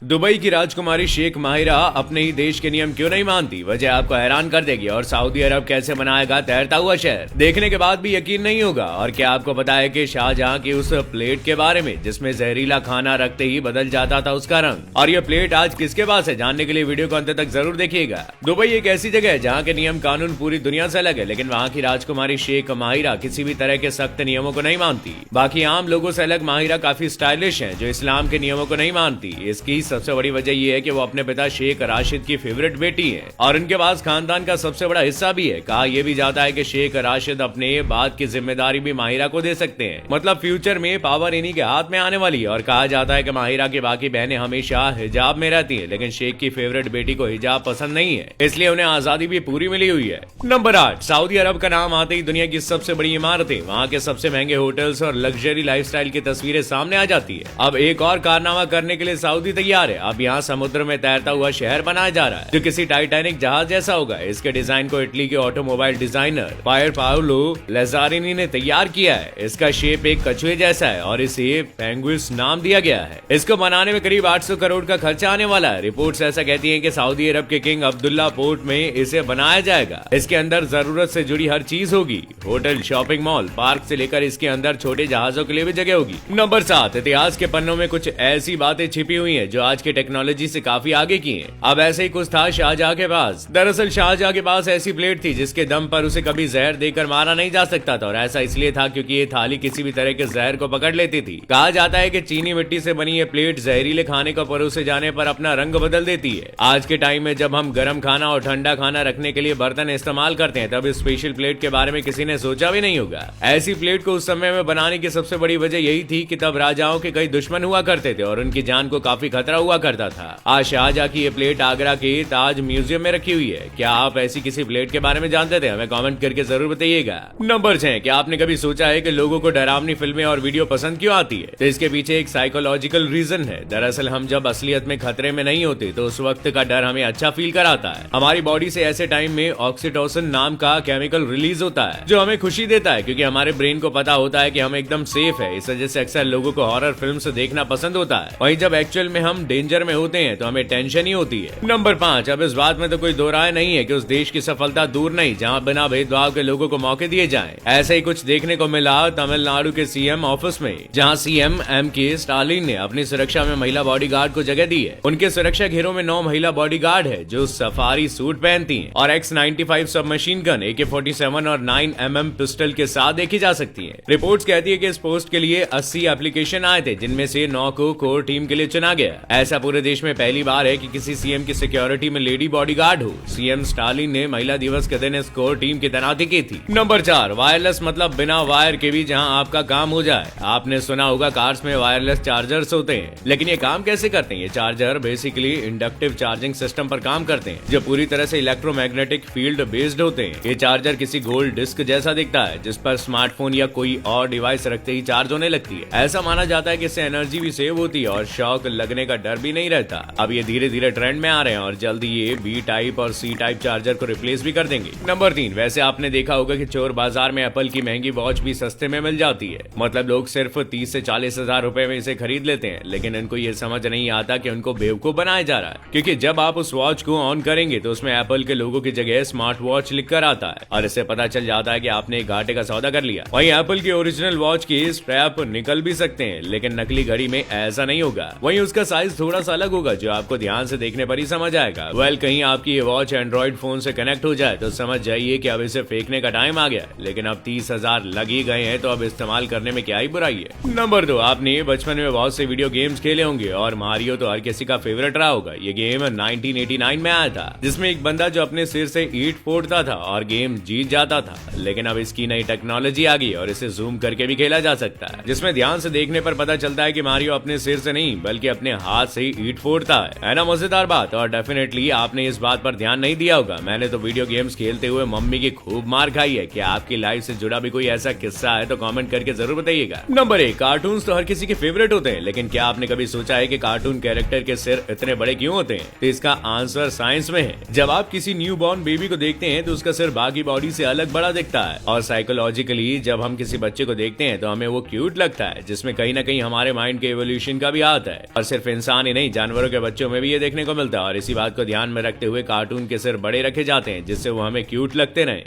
Dubai की राजकुमारी शेख माहिरा अपने ही देश के नियम क्यों नहीं मानती, वजह आपको हैरान कर देगी। और सऊदी अरब कैसे बनाएगा तैरता हुआ शहर, देखने के बाद भी यकीन नहीं होगा। और क्या आपको पता है कि शाहजहां की उस प्लेट के बारे में जिसमें जहरीला खाना रखते ही बदल जाता था उसका रंग, और ये प्लेट आज किसके पास है, जानने के लिए वीडियो को अंत तक जरूर देखिएगा। दुबई एक ऐसी जगह है जहाँ के नियम कानून पूरी दुनिया से अलग है, लेकिन वहाँ की राजकुमारी शेख माहिरा किसी भी तरह के सख्त नियमों को नहीं मानती। बाकी आम लोगों से अलग माहिरा काफी स्टाइलिश है, जो इस्लाम के नियमों को नहीं मानती। इसकी सबसे बड़ी वजह यह है कि वो अपने पिता शेख राशिद की फेवरेट बेटी है और उनके पास खानदान का सबसे बड़ा हिस्सा भी है। कहा यह भी जाता है कि शेख राशिद अपने बाद की जिम्मेदारी भी माहिरा को दे सकते हैं, मतलब फ्यूचर में पावर इन्हीं के हाथ में आने वाली है। और कहा जाता है कि माहिरा की बाकी बहनें हमेशा हिजाब में रहती है, लेकिन शेख की फेवरेट बेटी को हिजाब पसंद नहीं है, इसलिए उन्हें आजादी भी पूरी मिली हुई है। नंबर 8, सऊदी अरब का नाम आते ही दुनिया की सबसे बड़ी इमारतें, वहाँ के सबसे महंगे होटल्स और लग्जरी लाइफस्टाइल की तस्वीरें सामने आ जाती है। अब एक और कारनामा करने के लिए सऊदी तैयार है। अब यहाँ समुद्र में तैरता हुआ शहर बनाया जा रहा है, जो किसी टाइटैनिक जहाज जैसा होगा। इसके डिजाइन को इटली के ऑटोमोबाइल डिजाइनर पायर पाओलो लेजारिनी ने तैयार किया है। इसका शेप एक कछुए जैसा है और इसे पेंगुइस नाम दिया गया है। इसको बनाने में करीब 800 करोड़ का खर्चा आने वाला है। रिपोर्ट्स ऐसा कहती हैं कि सऊदी अरब के किंग अब्दुल्ला पोर्ट में इसे बनाया जाएगा। इसके अंदर जरूरत से जुड़ी हर चीज होगी, होटल, शॉपिंग मॉल, पार्क से लेकर इसके अंदर छोटे जहाजों के लिए भी जगह होगी। नंबर 7, इतिहास के पन्नों में कुछ ऐसी बातें छिपी हुई हैं जो आज के टेक्नोलॉजी से काफी आगे की हैं। अब ऐसे ही कुछ था शाहजहां के पास। दरअसल शाहजहां के पास ऐसी प्लेट थी जिसके दम पर उसे कभी जहर देकर मारा नहीं जा सकता था, और ऐसा इसलिए था क्योंकि ये थाली किसी भी तरह के जहर को पकड़ लेती थी। कहा जाता है कि चीनी मिट्टी से बनी ये प्लेट जहरीले खाने को परोसे जाने पर अपना रंग बदल देती है। आज के टाइम में जब हम गर्म खाना और ठंडा खाना रखने के लिए बर्तन इस्तेमाल करते हैं, तब इस स्पेशल प्लेट के बारे में किसी ने सोचा भी नहीं होगा। ऐसी प्लेट को उस समय में बनाने की सबसे बड़ी वजह यही थी कि तब राजाओं के कई दुश्मन हुआ करते थे और उनकी जान को काफी खतरा हुआ करता था। आज शाहजहां की ये प्लेट आगरा के ताज म्यूजियम में रखी हुई है। क्या आप ऐसी किसी प्लेट के बारे में जानते थे? हमें कमेंट करके जरूर बताइएगा। नंबर 6, क्या आपने कभी सोचा है कि लोगों को डरावनी फिल्में और वीडियो पसंद क्यों आती है? तो इसके पीछे एक साइकोलॉजिकल रीजन है। दरअसल हम जब असलियत में खतरे में नहीं होते तो उस वक्त का डर हमें अच्छा फील कराता है। हमारी बॉडी से ऐसे टाइम में ऑक्सीटोसिन नाम का केमिकल रिलीज होता है जो हमें खुशी देता है, क्योंकि हमारे ब्रेन को पता होता है कि हम एकदम सेफ है। इस वजह से अक्सर लोगों को हॉरर फिल्म देखना पसंद होता है। वहीं जब एक्चुअल में हम डेंजर में होते हैं तो हमें टेंशन ही होती है। नंबर 5, अब इस बात में तो कोई दो राय नहीं है कि उस देश की सफलता दूर नहीं जहां बिना भेदभाव के लोगों को मौके दिए जाएं। ऐसा ही कुछ देखने को मिला तमिलनाडु के सीएम ऑफिस में, जहां सीएम एम.के. स्टालिन ने अपनी सुरक्षा में महिला बॉडीगार्ड को जगह दी है। उनके सुरक्षा घेरों में 9 महिला बॉडीगार्ड है जो सफारी सूट पहनती हैं और X-95 सब मशीन गन, AK-47 और 9mm पिस्टल के साथ देखी जा सकती है। रिपोर्ट्स कहती है कि इस पोस्ट के लिए 80 एप्लीकेशन आए थे, जिनमें से 9 को कोर टीम के लिए चुना गया। ऐसा पूरे देश में पहली बार है कि किसी सीएम की सिक्योरिटी में लेडी बॉडीगार्ड हो। सीएम स्टालिन ने महिला दिवस के दिन इस कोर टीम की तैनाती की थी। नंबर 4, वायरलेस मतलब बिना वायर के भी जहां आपका काम हो जाए। आपने सुना होगा कार्स में वायरलेस चार्जर्स होते हैं, लेकिन ये काम कैसे करते हैं? ये charger basically inductive charging system पर काम करते हैं, जो पूरी तरह से इलेक्ट्रोमैग्नेटिक फील्ड बेस्ड होते हैं। ये चार्जर किसी गोल डिस्क जैसा दिखता है, जिस पर स्मार्टफोन या कोई और डिवाइस रखते ही चार्ज होने लगती है। ऐसा माना जाता है कि इससे एनर्जी भी सेव होती है और शॉक लगने का डर भी नहीं रहता। अब ये धीरे धीरे ट्रेंड में आ रहे हैं और जल्दी ये बी टाइप और सी टाइप चार्जर को रिप्लेस भी कर देंगे। नंबर 3, वैसे आपने देखा होगा कि चोर बाजार में एप्पल की महंगी वॉच भी सस्ते में मिल जाती है। मतलब लोग सिर्फ 30 से 40 हजार रुपए में इसे खरीद लेते हैं, लेकिन इनको ये समझ नहीं आता कि उनको बेवकूफ बनाया जा रहा है, क्योंकि जब आप उस वॉच को ऑन करेंगे तो उसमें एप्पल के लोगों की जगह स्मार्ट वॉच लिखकर आता है और इससे पता चल जाता है कि आपने एक घाटे का सौदा कर लिया। वहीं एप्पल की ओरिजिनल वॉच की स्ट्रैप निकल भी सकते हैं, लेकिन नकली घड़ी में ऐसा नहीं होगा। वहीं उसका साइज थोड़ा सा अलग होगा, जो आपको ध्यान से देखने पर ही समझ आएगा। कहीं आपकी ये वॉच एंड्रॉइड फोन से कनेक्ट हो जाए तो समझ जाइए कि अब इसे फेंकने का टाइम आ गया। लेकिन अब 30,000 लग ही गए हैं तो अब इस्तेमाल करने में क्या ही बुराई है। नंबर 2, आपने बचपन में बहुत से वीडियो गेम्स खेले होंगे और मारियो तो हर किसी का फेवरेट रहा होगा। ये गेम 1989 में आया था, जिसमें एक बंदा जो अपने सिर से ईंट फोड़ता था और गेम जीत जाता था। लेकिन अब इसकी नई टेक्नोलॉजी आ गई और इसे जूम करके भी खेला जा सकता है, जिसमें ध्यान से देखने पर पता चलता है कि मारियो अपने सिर से नहीं बल्कि अपने हाथ से ही ईंट फोड़ता है ना? मजेदार बात। और डेफिनेटली आपने इस बात पर ध्यान नहीं दिया होगा, मैंने तो वीडियो गेम्स खेलते हुए मम्मी की खूब मार खाई है। क्या आपकी लाइफ से जुड़ा भी कोई ऐसा किस्सा है तो कमेंट करके जरूर बताइएगा। नंबर 1, कार्टून्स तो हर किसी के फेवरेट होते हैं, लेकिन क्या आपने कभी सोचा है कि कार्टून कैरेक्टर के सिर इतने बड़े क्यों होते हैं? तो इसका आंसर साइंस में है। जब आप किसी न्यू बॉर्न बेबी को देखते हैं तो उसका सिर बाकी बॉडी से अलग बड़ा दिखता है, और साइकोलॉजिकली जब हम किसी बच्चे को देखते हैं तो हमें वो क्यूट लगता है, जिसमें कहीं ना कहीं हमारे माइंड के एवोल्यूशन का भी हाथ है। और सिर्फ इंसान इंसान ही नहीं, जानवरों के बच्चों में भी ये देखने को मिलता है। और इसी बात को ध्यान में रखते हुए कार्टून के सिर बड़े रखे जाते हैं जिससे वो हमें क्यूट लगते रहे।